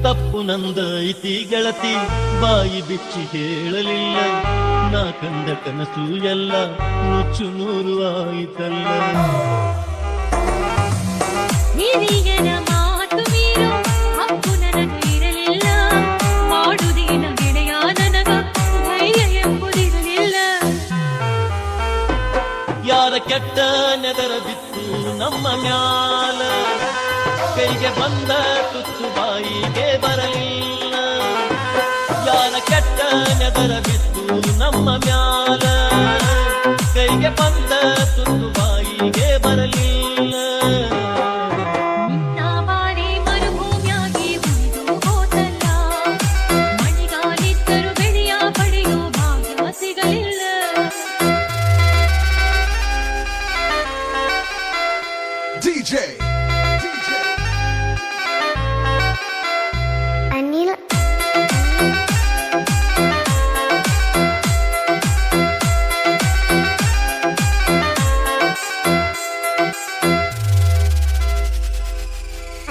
ತಪ್ಪು ನಂದೈತಿ ಗೆಳತಿ ಬಾಯಿ ಬಿಚ್ಚಿ ಹೇಳಲಿಲ್ಲ ನಾ ಕಂಡ ಕನಸು ಎಲ್ಲ ನುಚ್ಚು ನೂರು ಆಯಿತಲ್ಲ ಹಿರಿಯರ ಮಾತು ಮೀರು ಹಕ್ಕು ನನಗಿರಲಿಲ್ಲ ಮಾಡುವುದೇನ ಗೆಳೆಯ ನನಗ ಧೈರ್ಯ ಎಂಬುದಿರಲಿಲ್ಲ ಯಾರ ಕೆಟ್ಟ ನೆದರ ಬಿತ್ತು ನಮ್ಮ ಮ್ಯಾಲ ಕೈಗೆ ಬಂದ ತುತ್ತು ಬಾಯಿಗೆ ಬರಲಿಲ್ಲ ಯಾರ ಕೆಟ್ಟ ನೆದರ ಬಿತ್ತು ನಮ್ಮ ಮ್ಯಾಲ ಕೈಗೆ ಬಂದ ತುತ್ತು ಬಾಯಿಗೆ ಬರಲಿಲ್ಲ ನಿನ್ನ ಬಾರಿ ಮರುಭೂಮಿಯಾಗಿ ಉಳಿದು ಹೋತಲ್ಲ ಮಳೆಗಾಲಿದ್ದರೂ ಬೆಳೆಯ ಪಡೆಯೋ ಭಾಗ್ಯ ಸಿಗಲಿಲ್ಲ DJ ಅನಿಲ್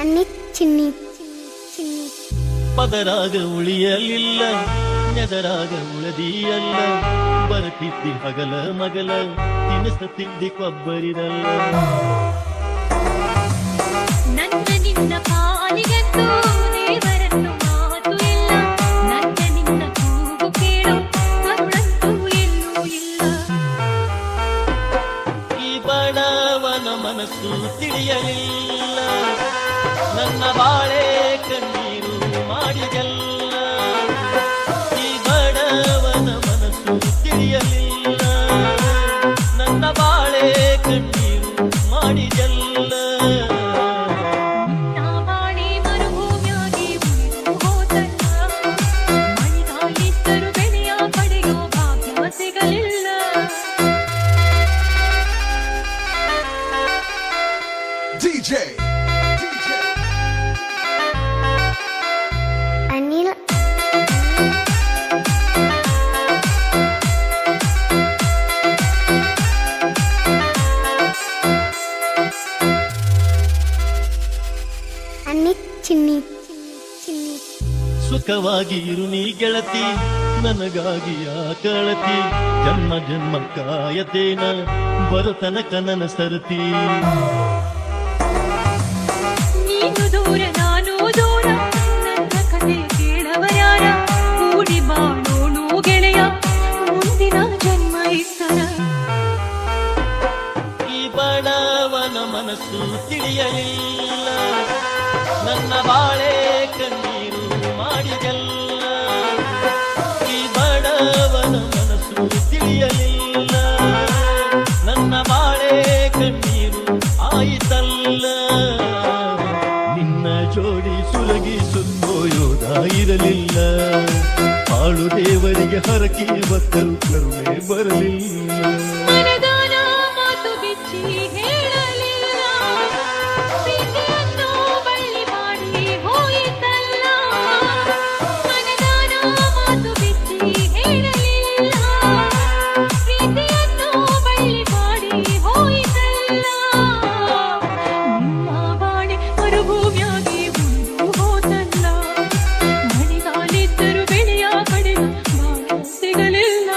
ಅನಿಲ್ ಚಿನ್ನಿ ಪದರಾಗ ಉಳಿಯಲಿಲ್ಲ ನೆದರಾಗ ಉಳದಿಯಲ್ಲ ಬರುತ್ತಿದ್ದಿ ಹಗಲ ಮಗಲ ತಿನಿಸುತ್ತಿದ್ದಿ ಕೊಬ್ಬರಿರಲ್ಲ ನನ್ನ ನಿನ್ನ ಪಾಲಿಗಂತೂ ದೇವರನ್ನು ಮಾತು ಇಲ್ಲ ನನ್ನ ನಿನ್ನ ಕೂಗು ಕೇಳು ಕರುಳಂತೂ ಎಲ್ಲೂ ಇಲ್ಲ ಈ ಬಡವನ ಮನಸ್ಸು ತಿಳಿಯಲಿಲ್ಲ ನನ್ನ ಬಾಳೆ ಕಣ್ಣೀರು ಮಾಡಿದೆಲ್ಲ ಈ ಬಡವನ ಮನಸ್ಸು ತಿಳಿಯಲಿಲ್ಲ ನನ್ನ ಬಾಳೆ ಕಣ್ಣೀರು ಮಾಡಿದೆಲ್ಲ ನಿನ್ನ ಬಾಳಿ ಮರುಭೂಮಿಯಾಗಿ ಉಳಿದು ಹೋತಲ್ಲ ಮಳೆಗಾಲಿದ್ದರೂ ಬೆಳೆಯ ಪಡೆಯೋ ಭಾಗ್ಯ ಸಿಗಲಿಲ್ಲ DJ ಅನಿಲ್ ಅನಿಲ್ ಚಿನ್ನಿ ಸುಖವಾಗಿ ಇರು ನೀ ಗೆಳತಿ ನನಗಾಗಿ ಕಳತಿ ಜನ್ಮ ಜನ್ಮ ಕಾಯತೇನ ಬರುತನಕ ನನ್ನ ಸರತಿ ನೀನು ದೂರ ನಾನು ದೂರ ನನ್ನ ಕಥೆ ಕೇಳವರ್ಯಾರ ಕೂಡಿ ಬಾಳೋಣು ಗೆಳೆಯ ಮುಂದಿನ ಜನ್ಮ ಇತ್ತರ ಈ ಬಡವನ ಮನಸ್ಸು ತಿಳಿಯಲಿಲ್ಲ ನನ್ನ ಬಾಳೆ ಕಣ್ಣೀರು ಮಾಡಿದೆಲ್ಲ ಈ ಬಡವನ ಮನಸ್ಸು ತಿಳಿಯಲಿಲ್ಲ ನನ್ನ ಬಾಳೆ ಕಣ್ಣೀರು ಆಯಿತಲ್ಲ ನಿನ್ನ ಜೋಡಿ ಸುಲಗಿ ಸುತ್ತೋಯೋದ ಇರಲಿಲ್ಲ ಹಾಳು ದೇವರಿಗೆ ಹರಕೆ ಬತ್ತಲು ಕರುಣೆ ಬರಲಿಲ್ಲ ಮನದಾನ ಮಾತು ಬಿಚ್ಚಿ ಹೇಳಲಿಲ್ಲ ಪ್ರೀತಿಯನ್ನು ಬಳ್ಳಿ ಮಾಡಿ ಹೋಯಿತಲ್ಲ ಮನದಾನ ಮಾತು ಬಿಚ್ಚಿ ಹೇಳಲಿಲ್ಲ ಪ್ರೀತಿಯನ್ನು ಬಳ್ಳಿ ಮಾಡಿ ಹೋಯಿತಲ್ಲ ನಿಮ್ಮ ಬಾಳೆ ಮರುಭೂಮಿಯಾಗಿ ಉಳಿದು ಹೋತಲ್ಲ ಮಳೆಗಾಲಿದ್ದರೂ ಬೆಳೆಯ ಪಡೆದು ಭಾಗ್ಯ ಸಿಗಲಿಲ್ಲ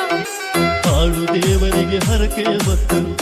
ಹಾಳು ದೇವರಿಗೆ ಹರಕೆ ಬತ್ತಲು